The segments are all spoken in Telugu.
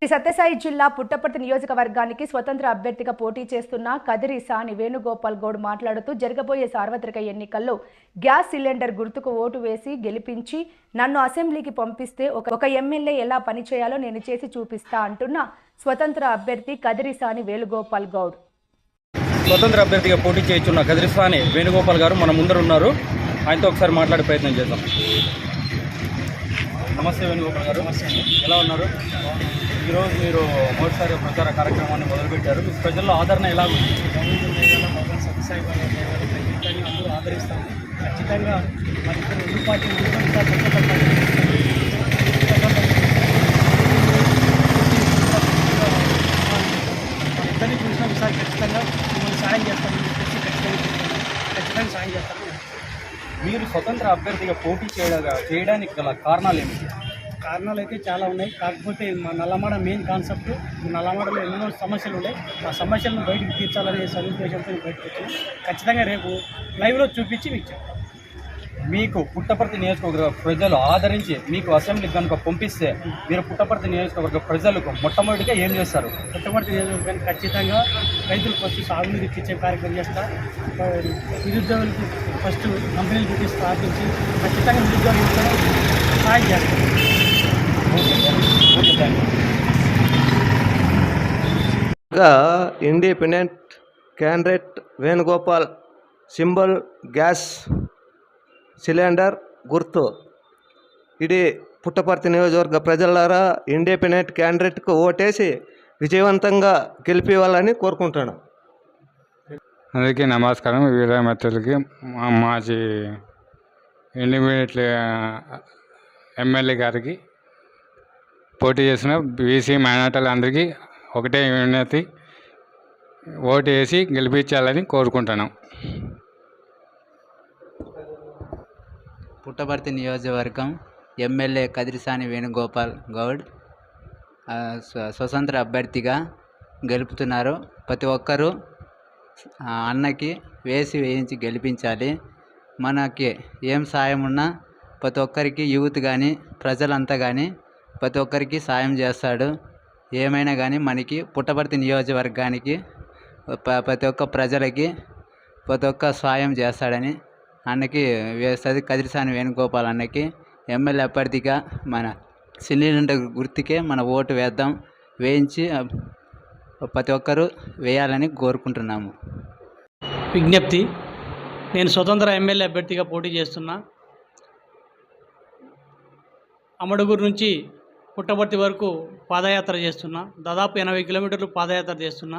శ్రీ సత్యసాయి జిల్లా పుట్టపర్తి నియోజకవర్గానికి స్వతంత్ర అభ్యర్థిగా పోటీ చేస్తున్న కదిరి సాని వేణుగోపాల్ గౌడ్ మాట్లాడుతూ జరగబోయే సార్వత్రిక ఎన్నికల్లో గ్యాస్ సిలిండర్ గుర్తుకు ఓటు వేసి గెలిపించి నన్ను అసెంబ్లీకి పంపిస్తే ఒక ఎమ్మెల్యే ఎలా పనిచేయాలో నేను చేసి చూపిస్తా అంటున్న స్వతంత్ర అభ్యర్థి కదిరి సాని వేణుగోపాల్ గౌడ్. స్వతంత్ర అభ్యర్థిగా పోటీ చేస్తున్న కదిరి సాని వేణుగోపాల్ గారు మన ముందర ఉన్నారు. ఆయనతో ఒకసారి మాట్లాడే ప్రయత్నం చేద్దాం. నమస్తే వేణుగోపాల్ గారు. ఎలా ఉన్నారు? ఈరోజు మీరు మొదటిసారి ప్రచార కార్యక్రమాన్ని మొదలుపెట్టారు. ప్రజల్లో ఆదరణ ఎలా ఉంది? సత్యసాయి అందరూ ఆదరిస్తాము. ఖచ్చితంగా మరి రెండు పార్టీలు ఇద్దరిని చూసిన ఈసారి ఖచ్చితంగా మిమ్మల్ని సాయం చేస్తామని చెప్పేసి ఖచ్చితంగా సాయం చేస్తాము. మీరు స్వతంత్ర అభ్యర్థిగా పోటీ చేయడానికి గల కారణాలు ఏమిటి? కారణాలు అయితే చాలా ఉన్నాయి. కాకపోతే మా నల్లమాడ మెయిన్ కాన్సెప్ట్, నల్లమాడలో ఎన్నో సమస్యలు ఉన్నాయి. ఆ సమస్యలను బయటకు తీర్చాలనే సదుద్దేశంతో బయటకు వచ్చాము. ఖచ్చితంగా రేపు లైవ్లో చూపించి మీకు చెప్తాం. మీకు పుట్టపర్తి నియోజకవర్గ ప్రజలు ఆదరించి మీకు అసెంబ్లీకి కనుక పంపిస్తే మీరు పుట్టపర్తి నియోజకవర్గ ప్రజలకు మొట్టమొదటిగా ఏం చేస్తారు? పుట్టపర్తి నియోజకవర్గానికి ఖచ్చితంగా రైతులకు ఫస్ట్ సాగునీరు ఇప్పించే కార్యక్రమం చేస్తా. నిరుద్యోగులకు ఫస్ట్ కంపెనీలు పెట్టి స్థాపించి ఖచ్చితంగా నిరుద్యోగులకు సహాయం చేస్తాం. Independent candidate Venugopal symbol gas cylinder గుర్తు. ఇది పుట్టపర్తి నియోజకవర్గ ప్రజలారా ఇండిపెండెంట్ క్యాండిడేట్కు ఓటేసి విజయవంతంగా గెలిపివ్వాలని కోరుకుంటున్నాను. అందరికీ నమస్కారం. వీర మిత్రులకి మాజీ ఇండిపెండెంట్ ఎమ్మెల్యే గారికి పోటీ చేసిన బీసీ మైనార్టీలందరికీ ఒకటే వినతి, ఓటు వేసి గెలిపించాలని కోరుకుంటున్నాం. పుట్టపర్తి నియోజకవర్గం ఎమ్మెల్యే కదిరి సాని వేణుగోపాల్ గౌడ్ స్వతంత్ర అభ్యర్థిగా గెలుపుతున్నారు. ప్రతి ఒక్కరూ అన్నకి వేయించి గెలిపించాలి. మనకి ఏం సాయం ఉన్నా ప్రతి ఒక్కరికి యూత్ కానీ ప్రజలంతా కానీ ప్రతి ఒక్కరికి సాయం చేస్తాడు. ఏమైనా కానీ మనకి పుట్టపర్తి నియోజకవర్గానికి ప్రతి ఒక్క ప్రజలకి ప్రతి ఒక్క సాయం చేస్తాడని అన్నకి వేస్తుంది. కదిరి సాని వేణుగోపాల్ అన్నకి ఎమ్మెల్యే అభ్యర్థిగా మన సిలిండర్ గుర్తుకే మన ఓటు వేద్దాం. వేయించి ప్రతి ఒక్కరూ వేయాలని కోరుకుంటున్నాము. విజ్ఞప్తి: నేను స్వతంత్ర ఎమ్మెల్యే అభ్యర్థిగా పోటీ చేస్తున్నా. అమడుగురు నుంచి పుట్టపర్తి వరకు పాదయాత్ర చేస్తున్నా. దాదాపు 80 కిలోమీటర్లు పాదయాత్ర చేస్తున్నా.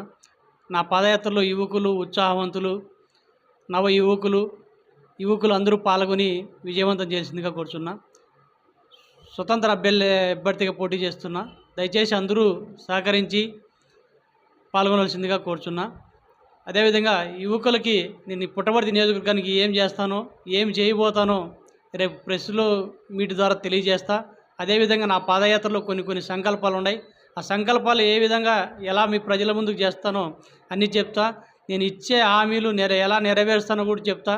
నా పాదయాత్రలో యువకులు, ఉత్సాహవంతులు, నవ యువకులు అందరూ పాల్గొని విజయవంతం చేసిందిగా కోరుచున్నా. స్వతంత్ర అభ్యర్థిగా పోటీ చేస్తున్నా. దయచేసి అందరూ సహకరించి పాల్గొనవలసిందిగా కోరుచున్నా. అదేవిధంగా యువకులకి నేను పుట్టపర్తి నియోజకవర్గానికి ఏం చేస్తానో, ఏం చేయబోతానో రేపు ప్రెస్లో మీటి ద్వారా తెలియజేస్తా. అదేవిధంగా నా పాదయాత్రలో కొన్ని సంకల్పాలు ఉన్నాయి. ఆ సంకల్పాలు ఏ విధంగా ఎలా మీ ప్రజల ముందుకు చేస్తానో అన్నీ చెప్తా. నేను ఇచ్చే హామీలు ఎలా నెరవేరుస్తానో కూడా చెప్తా.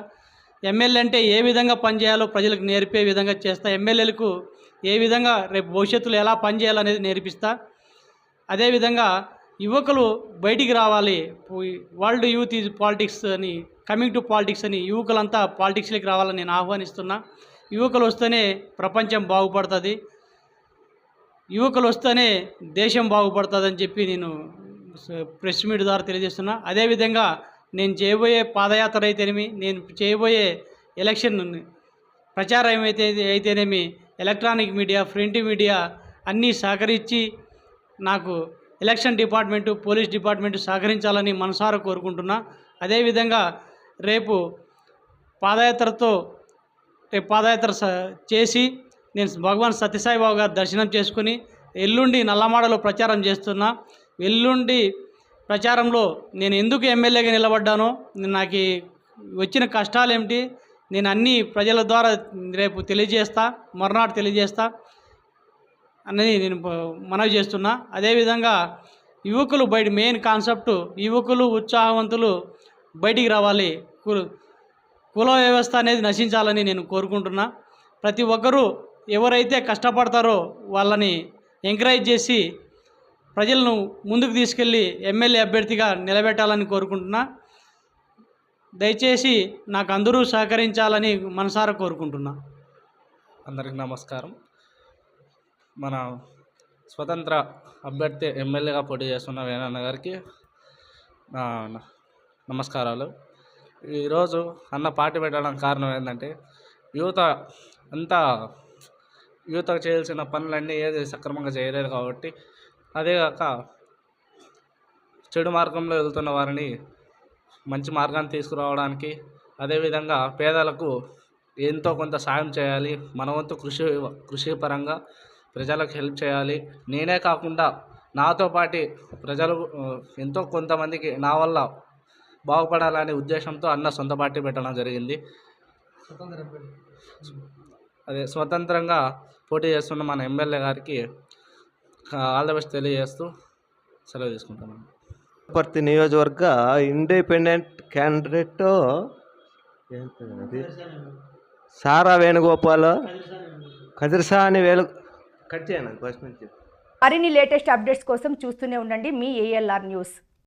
ఎమ్మెల్యే అంటే ఏ విధంగా పనిచేయాలో ప్రజలకు నేర్పే విధంగా చేస్తా. ఎమ్మెల్యేలకు ఏ విధంగా రేపు భవిష్యత్తులో ఎలా పనిచేయాలనేది నేర్పిస్తా. అదేవిధంగా యువకులు బయటికి రావాలి. వరల్డ్ యూత్ ఈజ్ పాలిటిక్స్ అని, కమింగ్ టు పాలిటిక్స్ అని యువకులంతా పాలిటిక్స్లోకి రావాలని నేను ఆహ్వానిస్తున్నా. యువకులు వస్తేనే ప్రపంచం బాగుపడుతుంది, యువకులు వస్తేనే దేశం బాగుపడుతుందని చెప్పి నేను ప్రెస్ మీట్ ద్వారా తెలియజేస్తున్నా. అదేవిధంగా నేను చేయబోయే పాదయాత్ర అయితేనేమి, నేను చేయబోయే ఎలక్షన్ ప్రచారం అయితేనేమి ఎలక్ట్రానిక్ మీడియా, ప్రింట్ మీడియా అన్నీ సహకరించి నాకు ఎలక్షన్ డిపార్ట్మెంటు, పోలీస్ డిపార్ట్మెంటు సహకరించాలని మనసారా కోరుకుంటున్నా. అదేవిధంగా రేపు పాదయాత్ర చేసి నేను భగవాన్ సత్యసాయి బాబు గారు దర్శనం చేసుకుని ఎల్లుండి నల్లమాడలో ప్రచారం చేస్తున్నా. ఎల్లుండి ప్రచారంలో నేను ఎందుకు ఎమ్మెల్యేగా నిలబడ్డానో, నాకు వచ్చిన కష్టాలు ఏమిటి, నేను అన్నీ ప్రజల ద్వారా రేపు తెలియజేస్తా, మర్నాడు తెలియజేస్తా అనేది నేను మనవి చేస్తున్నా. అదేవిధంగా యువకులు మెయిన్ కాన్సెప్ట్ యువకులు, ఉత్సాహవంతులు బయటికి రావాలి. కుల వ్యవస్థ అనేది నశించాలని నేను కోరుకుంటున్నా. ప్రతి ఒక్కరూ ఎవరైతే కష్టపడతారో వాళ్ళని ఎంకరేజ్ చేసి ప్రజలను ముందుకు తీసుకెళ్ళి ఎమ్మెల్యే అభ్యర్థిగా నిలబెట్టాలని కోరుకుంటున్నా. దయచేసి నాకు అందరూ సహకరించాలని మనసారా కోరుకుంటున్నా. అందరికీ నమస్కారం. మన స్వతంత్ర అభ్యర్థి ఎమ్మెల్యేగా పోటీ చేస్తున్న వేణన్న గారికి నమస్కారాలు. ఈరోజు అన్న పార్టీ పెట్టడానికి కారణం ఏంటంటే యువతకు చేయాల్సిన పనులన్నీ ఏది సక్రమంగా చేయలేదు కాబట్టి, అదేగాక చెడు మార్గంలో వెళ్తున్న వారిని మంచి మార్గాన్ని తీసుకురావడానికి, అదేవిధంగా పేదలకు ఎంతో కొంత సాయం చేయాలి, మన వంతు కృషి పరంగా ప్రజలకు హెల్ప్ చేయాలి. నేనే కాకుండా నాతో పాటు ప్రజలు ఎంతో కొంతమందికి నా వల్ల బాగుపడాలనే ఉద్దేశంతో అన్న సొంత పార్టీ పెట్టడం జరిగింది. అదే స్వతంత్రంగా పోటీ చేస్తున్న మన ఎమ్మెల్యే గారికి ఆల్ ద బెస్ట్ తెలియజేస్తూ సెలవు తీసుకుంటున్నాను. పుట్టపర్తి నియోజకవర్గ ఇండిపెండెంట్ క్యాండిడేట్ సారా వేణుగోపాల్ కదిరిసాని కట్ చేయను ఫస్ట్ నుంచి. మరిన్ని లేటెస్ట్ అప్డేట్స్ కోసం చూస్తూనే ఉండండి మీ ALR న్యూస్.